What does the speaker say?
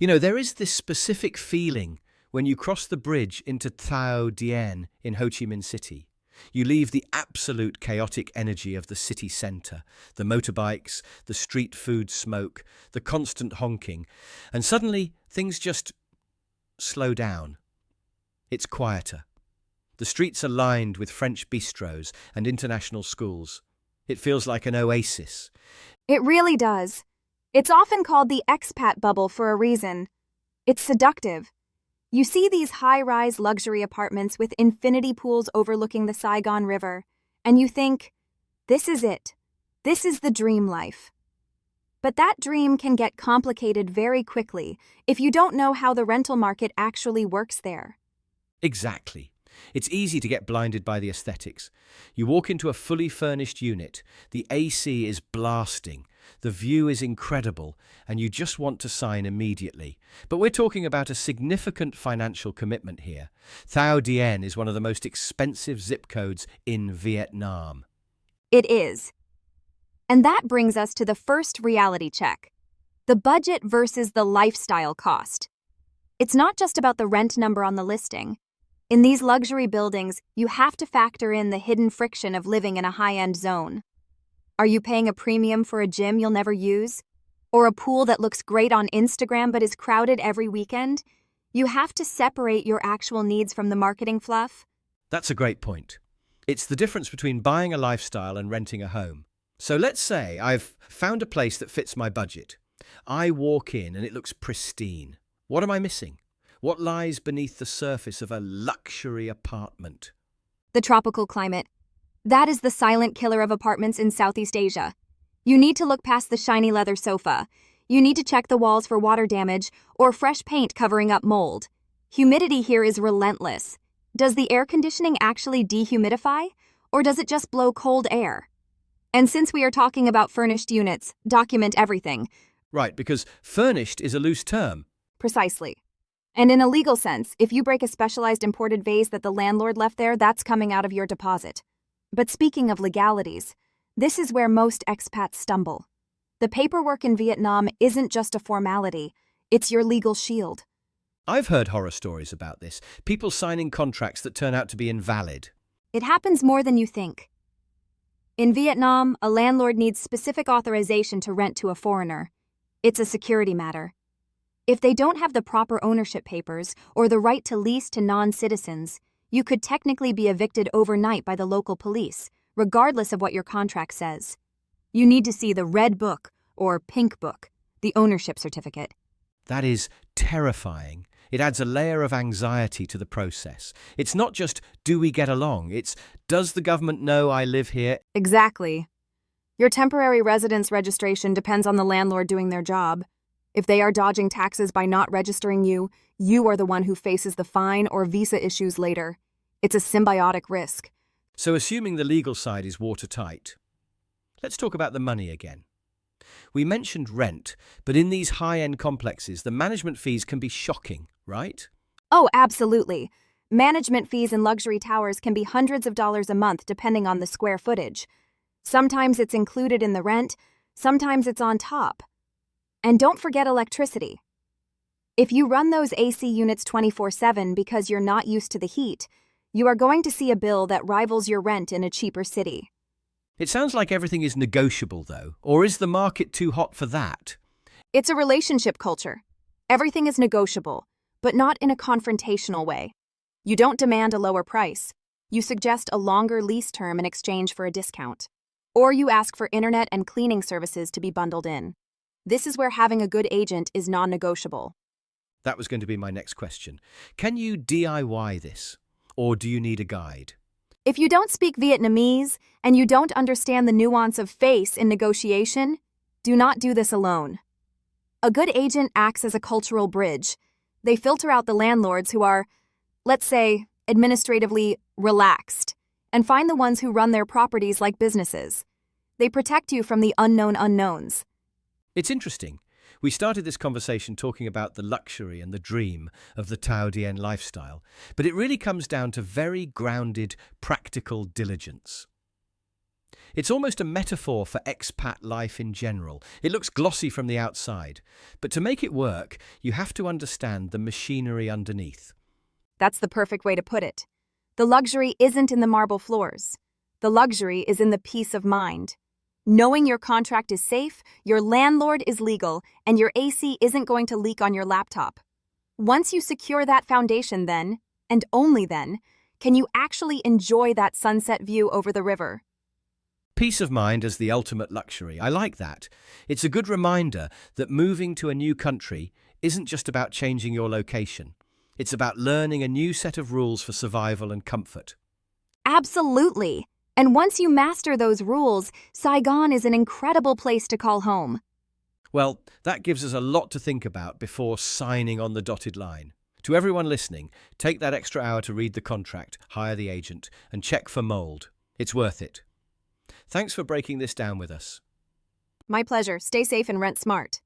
There is this specific feeling when you cross the bridge into Thao Dien in Ho Chi Minh City. You leave the absolute chaotic energy of the city centre, the motorbikes, the street food smoke, the constant honking, and suddenly things just slow down. It's quieter. The streets are lined with French bistros and international schools. It feels like an oasis. It really does. It's often called the expat bubble for a reason. It's seductive. You see these high-rise luxury apartments with infinity pools overlooking the Saigon River, and you think, this is it. This is the dream life. But that dream can get complicated very quickly if you don't know how the rental market actually works there. Exactly. It's easy to get blinded by the aesthetics. You walk into a fully furnished unit, the AC is blasting, the view is incredible, and you just want to sign immediately. But we're talking about a significant financial commitment here. Thao Dien is one of the most expensive zip codes in Vietnam. It is. And that brings us to the first reality check. The budget versus the lifestyle cost. It's not just about the rent number on the listing. In these luxury buildings, you have to factor in the hidden friction of living in a high-end zone. Are you paying a premium for a gym you'll never use? Or a pool that looks great on Instagram but is crowded every weekend? You have to separate your actual needs from the marketing fluff. That's a great point. It's the difference between buying a lifestyle and renting a home. So let's say I've found a place that fits my budget. I walk in and it looks pristine. What am I missing? What lies beneath the surface of a luxury apartment? The tropical climate. That is the silent killer of apartments in Southeast Asia. You need to look past the shiny leather sofa. You need to check the walls for water damage or fresh paint covering up mold. Humidity here is relentless. Does the air conditioning actually dehumidify, or does it just blow cold air? And since we are talking about furnished units, document everything. Right, because furnished is a loose term. Precisely. And in a legal sense, if you break a specialized imported vase that the landlord left there, that's coming out of your deposit. But speaking of legalities, this is where most expats stumble. The paperwork in Vietnam isn't just a formality, it's your legal shield. I've heard horror stories about this, people signing contracts that turn out to be invalid. It happens more than you think. In Vietnam, a landlord needs specific authorization to rent to a foreigner. It's a security matter. If they don't have the proper ownership papers or the right to lease to non-citizens, you could technically be evicted overnight by the local police, regardless of what your contract says. You need to see the red book or pink book, the ownership certificate. That is terrifying. It adds a layer of anxiety to the process. It's not just, do we get along? It's, does the government know I live here? Exactly. Your temporary residence registration depends on the landlord doing their job. If they are dodging taxes by not registering you, you are the one who faces the fine or visa issues later. It's a symbiotic risk. So assuming the legal side is watertight, let's talk about the money again. We mentioned rent, but in these high-end complexes, the management fees can be shocking, right? Oh, absolutely. Management fees in luxury towers can be hundreds of dollars a month depending on the square footage. Sometimes it's included in the rent, sometimes it's on top. And don't forget electricity. If you run those AC units 24/7 because you're not used to the heat, you are going to see a bill that rivals your rent in a cheaper city. It sounds like everything is negotiable, though. Or is the market too hot for that? It's a relationship culture. Everything is negotiable, but not in a confrontational way. You don't demand a lower price. You suggest a longer lease term in exchange for a discount. Or you ask for internet and cleaning services to be bundled in. This is where having a good agent is non-negotiable. That was going to be my next question. Can you DIY this? Or do you need a guide? If you don't speak Vietnamese and you don't understand the nuance of face in negotiation, do not do this alone. A good agent acts as a cultural bridge. They filter out the landlords who are, let's say, administratively relaxed, and find the ones who run their properties like businesses. They protect you from the unknown unknowns. It's interesting. We started this conversation talking about the luxury and the dream of the Thao Dien lifestyle, but it really comes down to very grounded, practical diligence. It's almost a metaphor for expat life in general. It looks glossy from the outside, but to make it work, you have to understand the machinery underneath. That's the perfect way to put it. The luxury isn't in the marble floors. The luxury is in the peace of mind. Knowing your contract is safe, your landlord is legal, and your AC isn't going to leak on your laptop. Once you secure that foundation then, and only then, can you actually enjoy that sunset view over the river. Peace of mind as the ultimate luxury. I like that. It's a good reminder that moving to a new country isn't just about changing your location. It's about learning a new set of rules for survival and comfort. Absolutely. And once you master those rules, Saigon is an incredible place to call home. Well, that gives us a lot to think about before signing on the dotted line. To everyone listening, take that extra hour to read the contract, hire the agent, and check for mold. It's worth it. Thanks for breaking this down with us. My pleasure. Stay safe and rent smart.